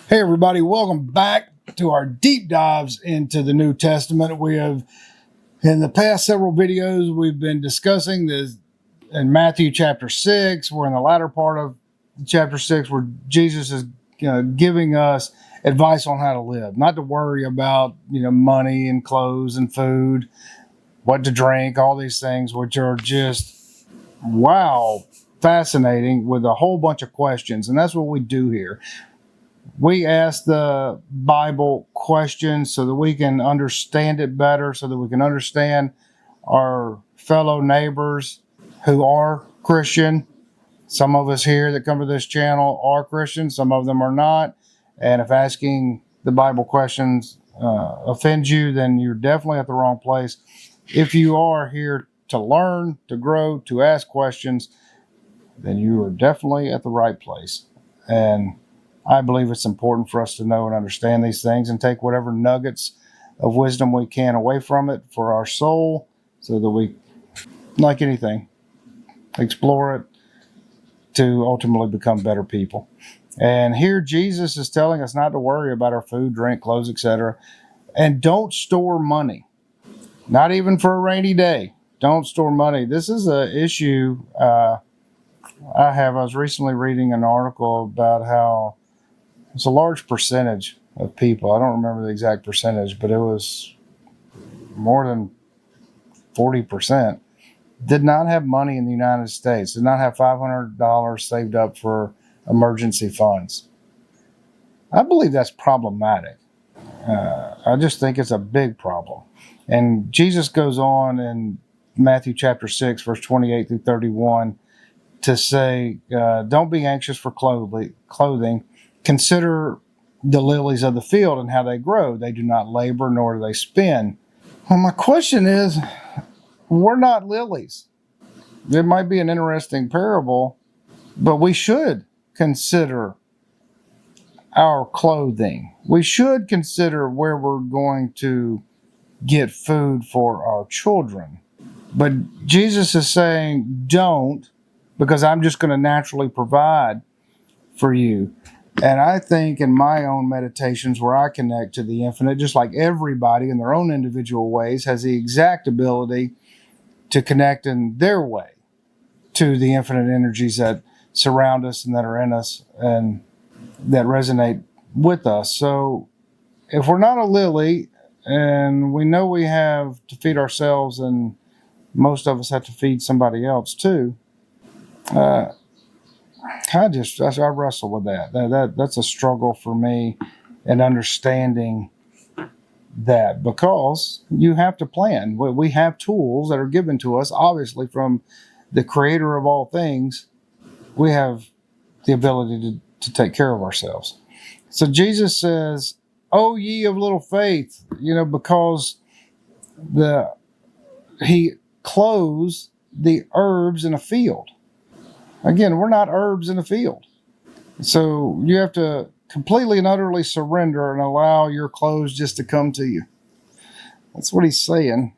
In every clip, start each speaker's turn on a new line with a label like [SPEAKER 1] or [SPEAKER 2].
[SPEAKER 1] Hey, everybody, welcome back to our deep dives into the New Testament. We have, in the past several videos, we've been discussing this in Matthew chapter 6. We're in the latter part of chapter 6 where Jesus is giving us advice on how to live, not to worry about money and clothes and food, what to drink, all these things, which are just, wow, fascinating with a whole bunch of questions. And that's what we do here. We ask the Bible questions so that we can understand it better, so that we can understand our fellow neighbors who are Christian. Some of us here that come to this channel are Christians, some of them are not. And if asking the Bible questions offends you, then you're definitely at the wrong place. If you are here to learn, to grow, to ask questions, then you are definitely at the right place. And I believe it's important for us to know and understand these things and take whatever nuggets of wisdom we can away from it for our soul so that we, like anything, explore it to ultimately become better people. And here Jesus is telling us not to worry about our food, drink, clothes, etc. And don't store money, not even for a rainy day. Don't store money. This is an issue I was recently reading an article about how it's a large percentage of people. I don't remember the exact percentage, but it was more than 40%. Did not have money in the United States. Did not have $500 saved up for emergency funds. I believe that's problematic. I just think it's a big problem. And Jesus goes on in Matthew chapter 6, verse 28 through 31 to say, don't be anxious for clothing. Consider the lilies of the field and how they grow. They do not labor, nor do they spin. Well, my question is, we're not lilies. It might be an interesting parable, but we should consider our clothing. We should consider where we're going to get food for our children. But Jesus is saying, don't, because I'm just going to naturally provide for you. And I think in my own meditations where I connect to the infinite, just like everybody in their own individual ways has the exact ability to connect in their way to the infinite energies that surround us and that are in us and that resonate with us. So if we're not a lily and we know we have to feed ourselves and most of us have to feed somebody else too, I wrestle with that. That's a struggle for me in understanding that, because you have to plan. We have tools that are given to us, obviously, from the creator of all things. We have the ability to take care of ourselves. So Jesus says, "O ye of little faith," because he clothes the herbs in a field. Again, we're not herbs in a field. So you have to completely and utterly surrender and allow your clothes just to come to you. That's what he's saying.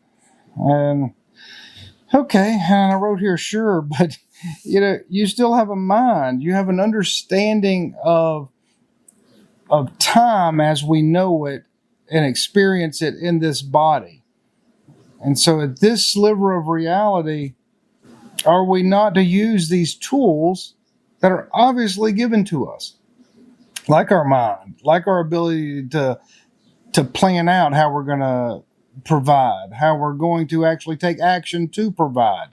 [SPEAKER 1] And okay, and I wrote here, sure, but you still have a mind. You have an understanding of time as we know it and experience it in this body. And so at this sliver of reality, are we not to use these tools that are obviously given to us? Like our mind, like our ability to plan out how we're going to provide, how we're going to actually take action to provide.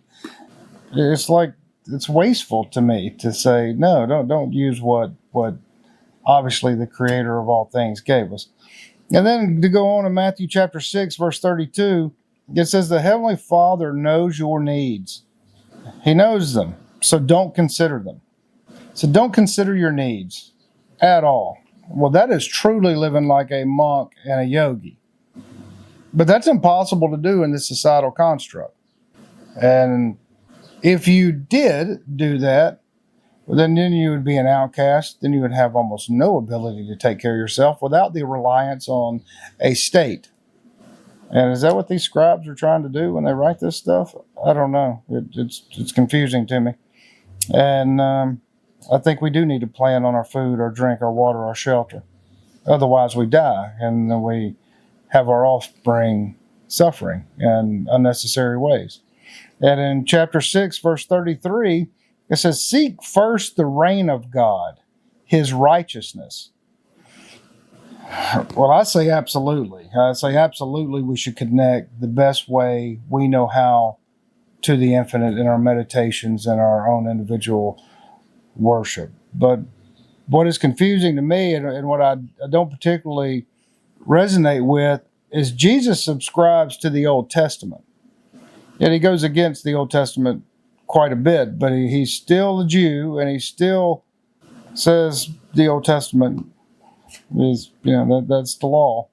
[SPEAKER 1] It's like, it's wasteful to me to say, no, don't use what obviously the creator of all things gave us. And then to go on in Matthew chapter 6, verse 32, it says, the Heavenly Father knows your needs. He knows them, so don't consider them. So don't consider your needs at all. Well, that is truly living like a monk and a yogi. But that's impossible to do in this societal construct. And if you did do that, well, then you would be an outcast. Then you would have almost no ability to take care of yourself without the reliance on a state. And is that what these scribes are trying to do when they write this stuff? I don't know. It's confusing to me. And I think we do need to plan on our food, our drink, our water, our shelter. Otherwise, we die, and then we have our offspring suffering in unnecessary ways. And in chapter 6, verse 33, it says, "Seek first the reign of God, his righteousness." Well, I say absolutely. I say absolutely we should connect the best way we know how to the infinite in our meditations and our own individual worship. But what is confusing to me, and what I don't particularly resonate with, is Jesus subscribes to the Old Testament. Yet he goes against the Old Testament quite a bit, but he's still a Jew, and he still says the Old Testament is, that's the law.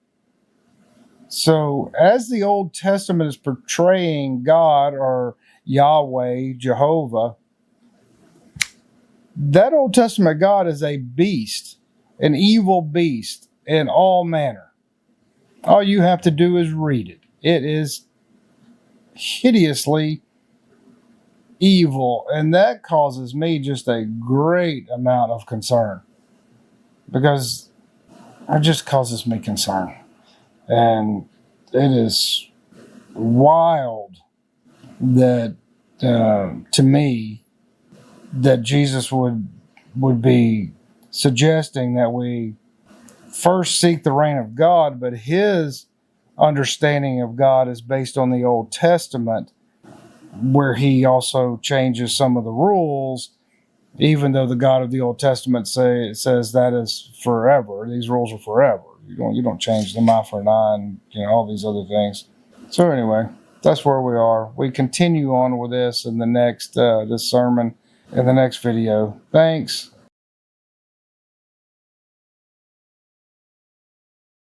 [SPEAKER 1] So as the Old Testament is portraying God or Yahweh, Jehovah, that Old Testament God is a beast, an evil beast in all manner. All you have to do is read it. It is hideously evil, and that causes me just a great amount of concern, because it just causes me concern. And it is wild that, to me, that Jesus would be suggesting that we first seek the reign of God, but his understanding of God is based on the Old Testament, where he also changes some of the rules, even though the God of the Old Testament says that is forever. These rules are forever. You don't change them, eye for an eye, and all these other things. So anyway, that's where we are. We continue on with this in the next this sermon in the next video. Thanks.